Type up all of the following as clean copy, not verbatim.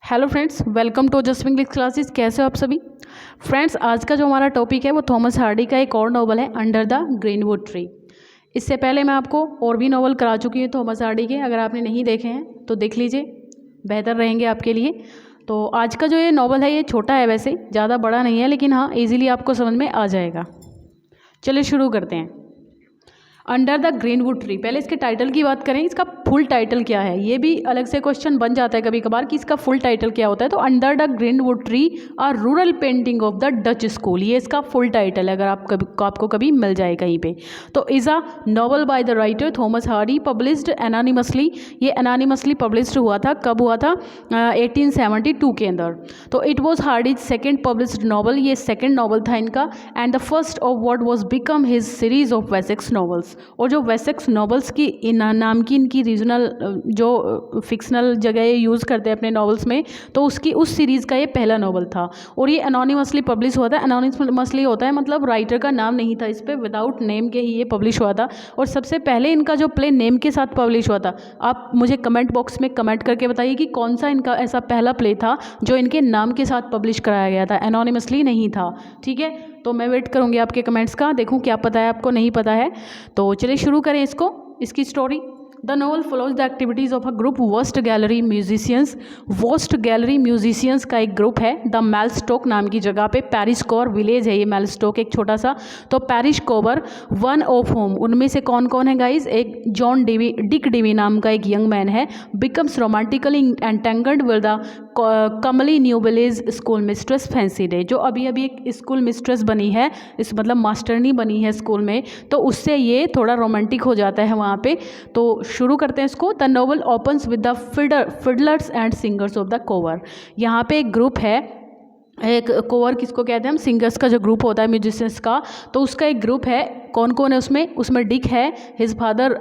Hello friends, welcome to जसविंग English classes. कैसे हो आप सभी फ्रेंड्स? आज का जो हमारा टॉपिक है वो थॉमस हार्डी का एक और नॉवल है, अंडर द ग्रीनवुड ट्री। इससे पहले मैं आपको और भी नॉवल करा चुकी हूँ थॉमस हार्डी के। अगर आपने नहीं देखे हैं तो देख लीजिए, बेहतर रहेंगे आपके लिए। तो आज का जो ये नॉवल है ये छोटा है, वैसे ज़्यादा बड़ा नहीं है, लेकिन हाँ ईजिली आपको समझ में आ जाएगा। चलिए शुरू करते हैं। Under the greenwood tree. पहले इसके टाइटल की बात करें, इसका फुल टाइटल क्या है? ये भी अलग से क्वेश्चन बन जाता है कभी कभार कि इसका फुल टाइटल क्या होता है। तो under the greenwood tree a rural painting of the Dutch school, ये इसका फुल टाइटल है, अगर आपको कभी मिल जाए कहीं पे। तो is a novel by the writer Thomas Hardy, published anonymously. ये एनोनिमसली पब्लिश्ड हुआ था, कब हुआ था? 1872 के अंदर। तो it was Hardy's second published novel, ये सेकेंड नॉवल था इनका, and the first of what was become his series of Wessex novels. और जो वेसेक्स नॉवेल्स की नाम की इनकी रीजनल जो फिक्शनल जगह यूज़ करते हैं अपने नॉवेल्स में, तो उसकी उस सीरीज़ का ये पहला नॉवल था। और ये एनोनिमसली पब्लिश हुआ था। एनोनिमसली होता है मतलब राइटर का नाम नहीं था इस पर, विदाउट नेम के ही ये पब्लिश हुआ था। और सबसे पहले इनका जो प्ले नेम के साथ पब्लिश हुआ था, आप मुझे कमेंट बॉक्स में कमेंट करके बताइए कि कौन सा इनका ऐसा पहला प्ले था जो इनके नाम के साथ पब्लिश कराया गया था, एनोनिमसली नहीं था। ठीक है, तो मैं वेट करूँगी आपके कमेंट्स का, देखूँ क्या पता है आपको, नहीं पता है। तो चलिए शुरू करें इसकी story. The novel follows the activities of a group west gallery musicians. West gallery musicians का एक ग्रुप है द मेलस्टोक नाम की जगह पे। पैरिश कोवर विलेज है ये मेलस्टोक, एक छोटा सा। तो parish choir, one of whom, उनमें से कौन कौन है गाइज? एक डिक डिवी नाम का एक यंग मैन है, becomes romantically entangled with the comely new village school mistress Fancy Day, जो अभी अभी एक स्कूल मिस्ट्रेस बनी है, इस मतलब मास्टरनी बनी है स्कूल में, तो उससे ये थोड़ा रोमांटिक हो जाता है वहाँ पे। तो शुरू करते हैं इसको। The novel opens with the fiddlers and singers of the choir. यहाँ पे एक ग्रुप है, एक कोवर किसको कहते हैं हम? सिंगर्स का जो ग्रुप होता है म्यूजिशियंस का, तो उसका एक ग्रुप है। कौन कौन है उसमें डिक है, हिज फादर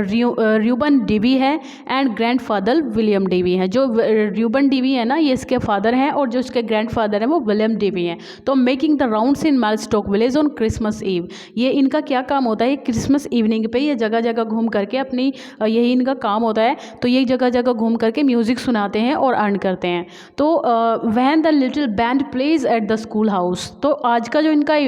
र्यूबन डीवी है, एंड ग्रैंडफादर विलियम डीवी है। जो र्यूबन डीवी है ना, ये इसके फादर हैं, और जो इसके ग्रैंडफादर हैं वो विलियम डीवी हैं। तो making the rounds in Mellstock village on Christmas Eve, ये इनका क्या काम होता है? क्रिसमस इवनिंग पे ये जगह जगह घूम करके अपनी यही इनका काम होता है। तो ये जगह जगह घूम करके म्यूज़िक सुनाते हैं और अर्न करते हैं। तो when the little band pledge at the school house, तो आज का जो इनका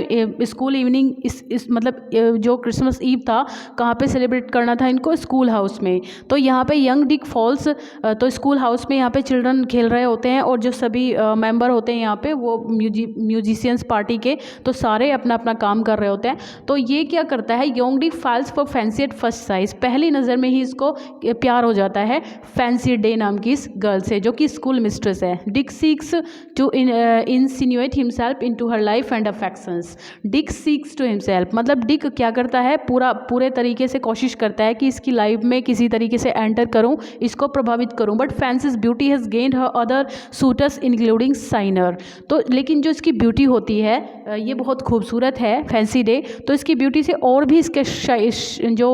स्कूल इवनिंग इस मतलब जो क्रिसमस ईव था, कहाँ पे सेलिब्रेट करना था इनको? स्कूल हाउस में। तो यहाँ पे यंग डिक फॉल्स, तो स्कूल हाउस में यहाँ पे चिल्ड्रन खेल रहे होते हैं, और जो सभी मेंबर होते हैं यहाँ पे वो म्यूजिशियंस पार्टी के, तो सारे अपना अपना काम कर रहे होते हैं। तो ये क्या करता है, young Dick false for fancy at first size, पहली नज़र में ही इसको प्यार हो जाता है फैंसी डे नाम की इस गर्ल से, जो कि स्कूल मिस्ट्रेस है। Dick seeks to insinuate himself into her life and affections. Dick seeks to himself मतलब डिक क्या करता है, पूरे तरीके से कोशिश करता है कि इसकी लाइफ में किसी तरीके से एंटर करूं, इसको प्रभावित करूं। But fancies beauty has gained her other suitors including signer. तो लेकिन जो इसकी ब्यूटी होती है, ये बहुत खूबसूरत है फैंसी डे, तो इसकी ब्यूटी से और भी इसके जो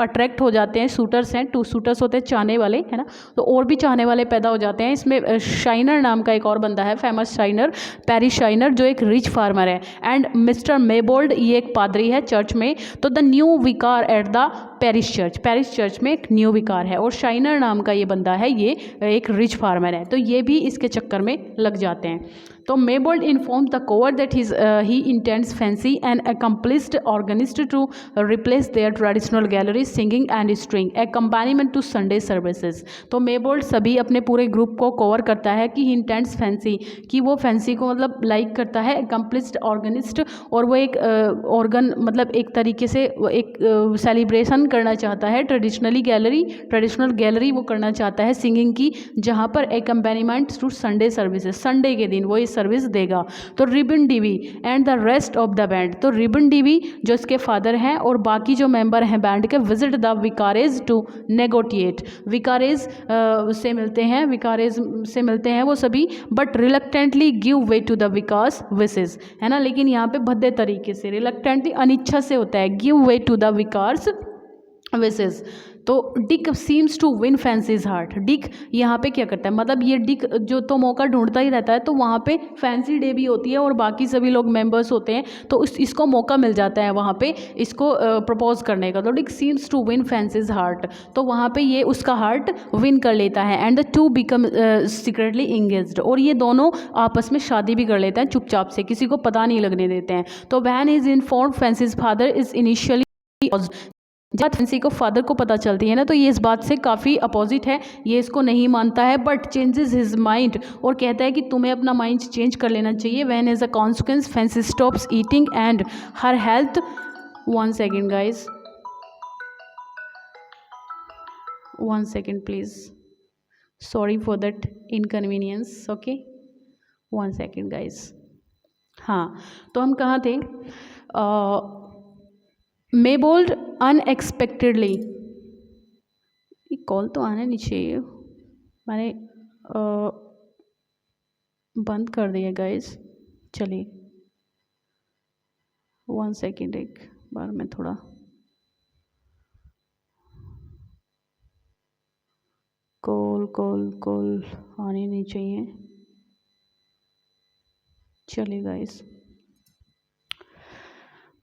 अट्रैक्ट हो जाते हैं सूटर्स हैं, टू सूटर्स होते हैं चाहने वाले, है ना, तो और भी चाहने वाले पैदा हो जाते हैं। इसमें शाइनर नाम का एक और बंदा है, फेमस शाइनर, पैरिस शाइनर, जो एक रिच फार्मर है, एंड मिस्टर मेबोल्ड, ये एक पादरी है चर्च में। तो द न्यू विकार एट द पैरिस चर्च में एक न्यू विकार है, और शाइनर नाम का ये बंदा है, ये एक रिच फार्मर है, तो ये भी इसके चक्कर में लग जाते हैं। तो Maybold inform the choir that he intends Fancy and accomplished organist to replace their traditional gallery singing and string accompaniment to Sunday services। तो मेबोल्ड सभी अपने पूरे ग्रुप को कवर करता है कि इंटेंड्स फैंसी, कि वो फैंसी को मतलब लाइक करता है। accomplished organist, और वो एक ऑर्गन मतलब एक तरीके से एक सेलिब्रेशन करना चाहता है, ट्रेडिशनल गैलरी वो करना चाहता है सिंगिंग की, जहाँ पर accompaniment to Sunday services, Sunday के दिन वो ये सर्विस देगा। तो Reuben Dewy and the rest of the band, तो रिबन डीवी जो इसके फादर हैं और बाकी जो मेंबर हैं बैंड के, visit the vicarage to negotiate, vicarage से मिलते हैं वो सभी, but reluctantly give way to the vicar's wishes, है ना, लेकिन यहाँ पे भद्दे तरीके से, रिलक्टेंटली अनिच्छा से होता है, give way to the vicar's wishes, तो Dick seems to win Fancy's heart. Dick यहाँ पे क्या करता है, मतलब ये डिक जो तो मौका ढूंढता ही रहता है, तो वहाँ पे फैंसी डे भी होती है और बाकी सभी लोग मेंबर्स होते हैं, तो इसको मौका मिल जाता है वहाँ पे इसको प्रपोज करने का। तो Dick seems to win Fancy's heart, तो वहाँ पे ये उसका हार्ट विन कर लेता है। And the two become secretly engaged, और ये दोनों आपस में शादी भी कर लेते हैं चुपचाप से, किसी को पता नहीं लगने देते हैं। तो when is informed fancies father is initially, जब फैंसी को फादर को पता चलती है ना, तो ये इस बात से काफ़ी अपोजिट है, ये इसको नहीं मानता है, बट चेंजेस हिज माइंड, और कहता है कि तुम्हें अपना माइंड चेंज कर लेना चाहिए। When as a consequence Fancy stops eating and her health, 1 second guys, 1 second please, sorry for that inconvenience, okay 1 second guys. हाँ, तो हम कहाँ थे, मेबोल्ड अनएक्सपेक्टेडली, कॉल तो आने नहीं चाहिए, मैंने बंद कर दिया गाइस, चलिए 1 सेकेंड, एक बार मैं थोड़ा कॉल आनी नहीं चाहिए, चलिए गाइस।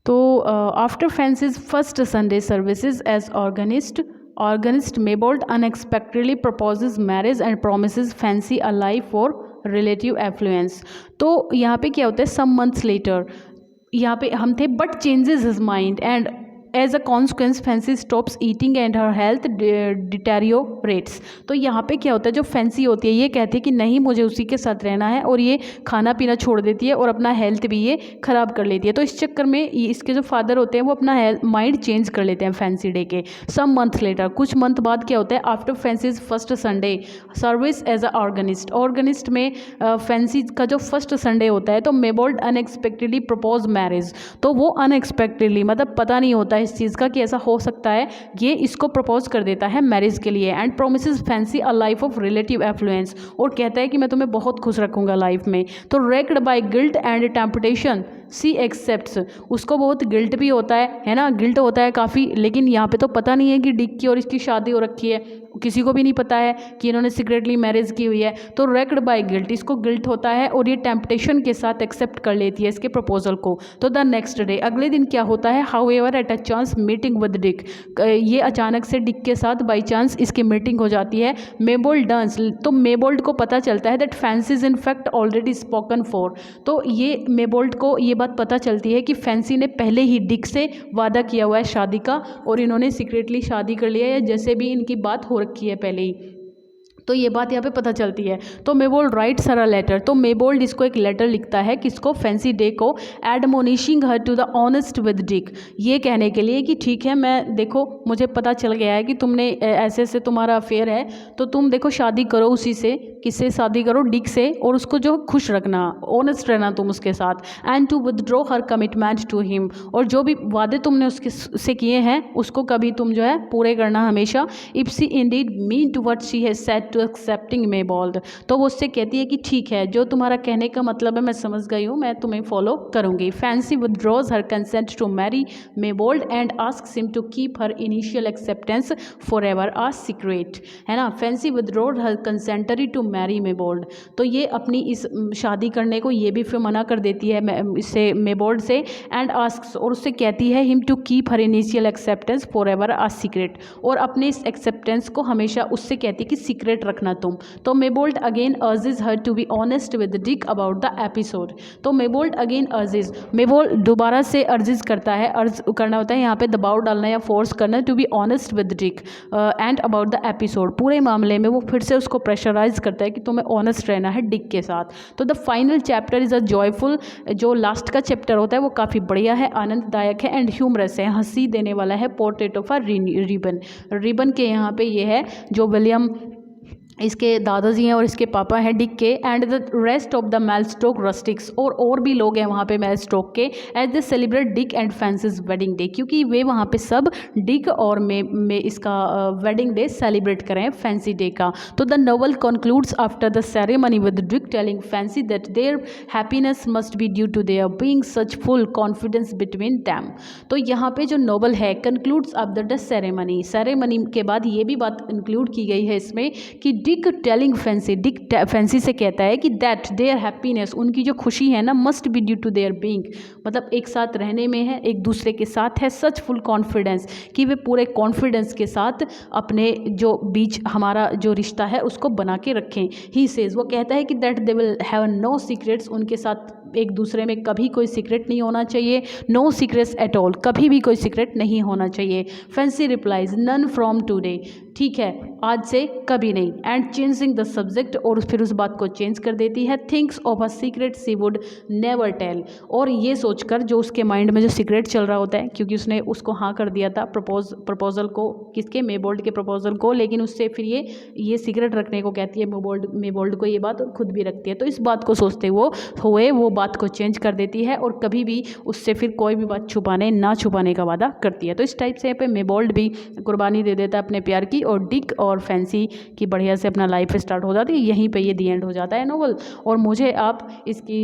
तो after Fancy's first Sunday services as organist Maybold unexpectedly proposes marriage and promises Fancy a life for relative affluence. तो यहाँ पे क्या होता है, सम मंथ्स लेटर, यहाँ पे हम थे, but changes his mind and as a consequence Fancy stops eating and her health deteriorates. तो यहाँ पे क्या होता है, जो फैंसी होती है ये कहती है कि नहीं मुझे उसी के साथ रहना है, और ये खाना पीना छोड़ देती है और अपना हेल्थ भी ये ख़राब कर लेती है। तो इस चक्कर में इसके जो फादर होते हैं वो अपना माइंड चेंज कर लेते हैं फैंसी डे के। सम मंथ लेटर, कुछ मंथ बाद क्या होता है, after Fancy's first Sunday service as a organist में फैंसी का जो फर्स्ट संडे होता है, तो मेबोल्ड अनएक्सपेक्टेडली प्रपोज मैरिज। तो वो अनएक्सपेक्टेडली, मतलब पता नहीं होता इस चीज़ का कि ऐसा हो सकता है, ये इसको प्रपोज कर देता है मैरिज के लिए। And promises Fancy a life of relative affluence, और कहता है कि मैं तुम्हें बहुत खुश रखूंगा लाइफ में। तो racked by guilt and temptation she accepts, उसको बहुत गिल्ट भी होता है ना, गिल्ट होता है काफ़ी, लेकिन यहाँ पे तो पता नहीं है कि डिक की और इसकी शादी हो रखी है, किसी को भी नहीं पता है कि इन्होंने सीक्रेटली मैरिज की हुई है। तो रेक्ड बाय गिल्ट, इसको गिल्ट होता है और ये टेम्पटेशन के साथ एक्सेप्ट कर लेती है इसके प्रपोजल को। तो द नेक्स्ट डे, अगले दिन क्या होता है, how ever at a chance meeting with Dick, ये अचानक से डिक के साथ बाई चांस इसकी मीटिंग हो जाती है। मेबोल्ड डांस, तो मेबोल्ड को पता चलता है that fancy is in fact already spoken for. तो ये मेबोल्ड को ये बात पता चलती है कि फैंसी ने पहले ही डिक से वादा किया हुआ है शादी का, और इन्होंने सीक्रेटली शादी कर लिया है, जैसे भी इनकी बात हो रखी है पहले ही। तो ये बात यहाँ पे पता चलती है। तो मेबोल्ड राइट्स हर अ लेटर, तो मेबोल्ड इसको एक लेटर लिखता है किसको, फैंसी डे को, admonishing her to the honest with Dick, ये कहने के लिए कि ठीक है, मैं देखो मुझे पता चल गया है कि तुमने ऐसे ऐसे तुम्हारा अफेयर है, तो तुम देखो शादी करो उसी से, किससे शादी करो, डिक से, और उसको जो खुश रखना, ऑनेस्ट रहना तुम उसके साथ। And to withdraw her commitment to him, और जो भी वादे तुमने उसके से किए हैं उसको कभी तुम जो है पूरे करना हमेशा। If she indeed mean to what she has said to accepting Maybold, तो वो उससे कहती है कि ठीक है, जो तुम्हारा कहने का मतलब है मैं समझ गई हूँ, मैं तुम्हें फॉलो करूँगी। Fancy withdraws her consent to marry Maybold and asks him to keep her initial acceptance for ever a secret, है ना। Fancy withdrew her consent to marry Maybold, तो ये अपनी इस शादी करने को ये भी फिर मना कर देती है इससे, मेबोल्ड से। एंड आस्क्स, और उससे कहती है him to keep her initial acceptance for ever a secret, और अपने इस एक्सेप्टेंस को हमेशा उससे कहती है कि सीक्रेट रखना तुम। तो Maybold again urges her to be honest with Dick about the episode, तो मेबोल्ड अगेन अर्जेस, मेबोल्ड दोबारा से अर्जेस करता है, अर्ज करना होता है यहाँ पे दबाव डालना या फोर्स करना, to be honest with Dick and about the episode, पूरे मामले में वो फिर से उसको प्रेशराइज करता है कि तुम्हें ऑनेस्ट रहना है डिक के साथ। तो the final chapter is a joyful, जो लास्ट का चैप्टर होता है वो काफ़ी बढ़िया है, आनंददायक है एंड ह्यूमरस है, हंसी देने वाला है। Portrait of a ribbon, ribbon के यहाँ पे ये है जो विलियम इसके दादाजी हैं और इसके पापा हैं डिक के, and the rest of the Mellstock rustics, और भी लोग हैं वहाँ पे मेलस्टोक के, as they celebrate Dick and Fancy's wedding day, क्योंकि वे वहाँ पे सब डिक और में इसका वेडिंग डे सेलिब्रेट करें फैंसी डे का। तो the novel concludes after the ceremony with Dick telling Fancy that their happiness must be due to their being such full confidence between them. तो यहाँ पे जो नोवेल है concludes after the ceremony, ceremony के बाद ये भी बात इंक्लूड की गई है इसमें कि Dick telling fancy, Dick fancy से कहता है कि दैट देयर हैप्पीनेस, उनकी जो खुशी है ना, must be due to their being, मतलब एक साथ रहने में है, एक दूसरे के साथ है, सच फुल कॉन्फिडेंस, कि वे पूरे कॉन्फिडेंस के साथ अपने जो बीच हमारा जो रिश्ता है उसको बना के रखें। ही सेज, वो कहता है कि that they will have no secrets, उनके साथ एक दूसरे में कभी कोई सीक्रेट नहीं होना चाहिए, नो सीक्रेट्स एट ऑल, कभी भी कोई सीक्रेट नहीं होना चाहिए। Fancy replies none from today, ठीक है आज से कभी नहीं, एंड चेंजिंग द सब्जेक्ट, और फिर उस बात को चेंज कर देती है, thinks of a secret she would never tell, और ये सोचकर जो उसके माइंड में जो सीक्रेट चल रहा होता है, क्योंकि उसने उसको हाँ कर दिया था प्रपोजल को, किसके, मेबोल्ड के प्रपोजल को, लेकिन उससे फिर ये सीक्रेट रखने को कहती है मेबोल्ड को ये बात, और खुद भी रखती है, तो इस बात को सोचते हुए वो बात को चेंज कर देती है और कभी भी उससे फिर कोई भी बात ना छुपाने का वादा करती है। तो इस टाइप से यहाँ पे मेबोल्ड भी कुर्बानी दे देता है अपने प्यार की, और डिक और फैंसी की बढ़िया से अपना लाइफ स्टार्ट हो जाती है। यहीं पे ये दी एंड हो जाता है नोवेल। और मुझे आप इसकी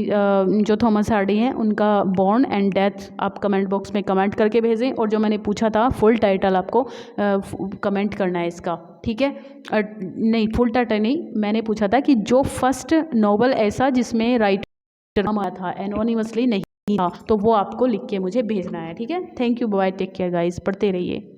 जो थॉमस हार्डी हैं उनका बॉर्न एंड डेथ आप कमेंट बॉक्स में कमेंट करके भेजें, और जो मैंने पूछा था फुल टाइटल आपको कमेंट करना है इसका, ठीक है। नहीं, फुल टाइटल नहीं, मैंने पूछा था कि जो फर्स्ट नोवेल ऐसा जिसमें राइटर नाम आया था, एनोनिमसली नहीं था, तो वो आपको लिख के मुझे भेजना है, ठीक है। Thank you, bye, take care guys, पढ़ते रहिए।